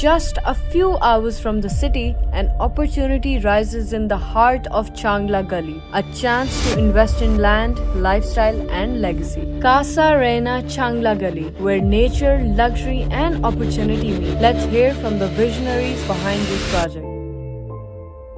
Just a few hours from the city, an opportunity rises in the heart of Changla Gully, a chance to invest in land, lifestyle and legacy. Casa Reina Changla Gully, where nature, luxury and opportunity meet. Let's hear from the visionaries behind this project.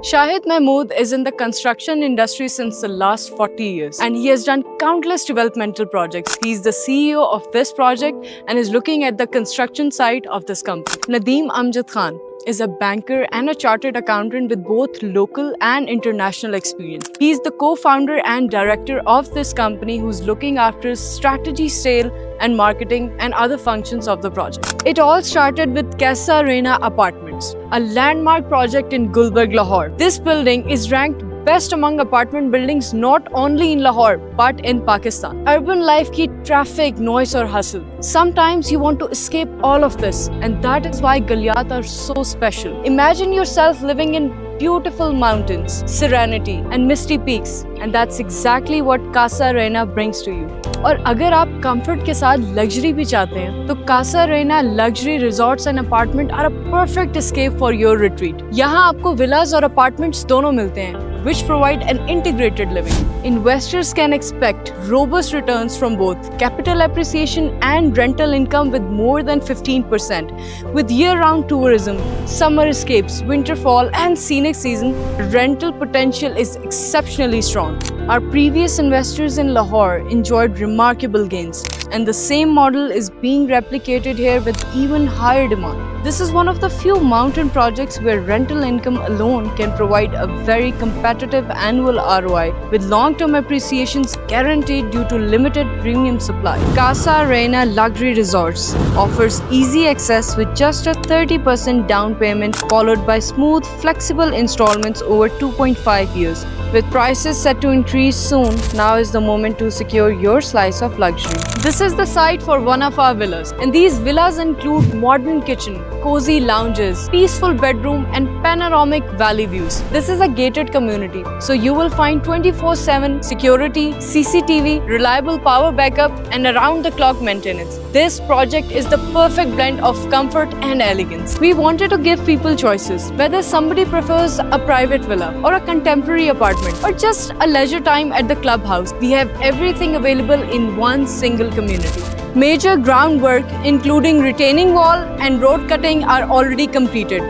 Shahid Mahmood is in the construction industry since the last 40 years and he has done countless developmental projects. He is the CEO of this project and is looking at the construction side of this company. Nadeem Amjad Khan is a banker and a chartered accountant with both local and international experience. He is the co-founder and director of this company who's looking after strategy, sale and marketing and other functions of the project. It all started with Casa Reina Apartments, a landmark project in Gulbarg, Lahore. This building is ranked best among apartment buildings not only in Lahore but in Pakistan. Urban life ki traffic, noise or hustle. Sometimes you want to escape all of this and that is why Galiyat are so special. Imagine yourself living in beautiful mountains, serenity and misty peaks and that's exactly what Casa Reina brings to you. और अगर आप comfort के साथ luxury भी चाहते हैं तो Casa Rena luxury resorts and apartment are a perfect escape for your retreat. यहाँ आपको विलास और अपार्टमेंट्स दोनों मिलते हैं which provide an integrated living. Investors can expect robust returns from both capital appreciation and rental income with more than 15%. With year-round tourism, summer escapes, winter fall and scenic season, rental potential is exceptionally strong. Our previous investors in Lahore enjoyed remarkable gains and the same model is being replicated here with even higher demand. This is one of the few mountain projects where rental income alone can provide a very competitive annual ROI with long-term appreciations guaranteed due to limited premium supply. Casa Reina Luxury Resorts offers easy access with just a 30% down payment followed by smooth, flexible installments over 2.5 years. With prices set to increase soon, now is the moment to secure your slice of luxury. This is the site for one of our villas, and these villas include modern kitchen, cozy lounges, peaceful bedroom and panoramic valley views. This is a gated community, so you will find 24/7 security, CCTV, reliable power backup and around-the-clock maintenance. This project is the perfect blend of comfort and elegance. We wanted to give people choices, whether somebody prefers a private villa or a contemporary apartment or just a leisure time at the clubhouse. We have everything available in one single community. Major groundwork including retaining wall and road cutting are already completed.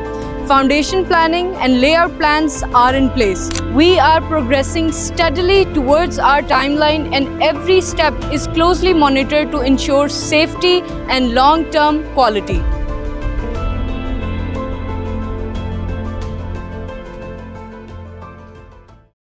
Foundation planning and layout plans are in place. We are progressing steadily towards our timeline and every step is closely monitored to ensure safety and long-term quality.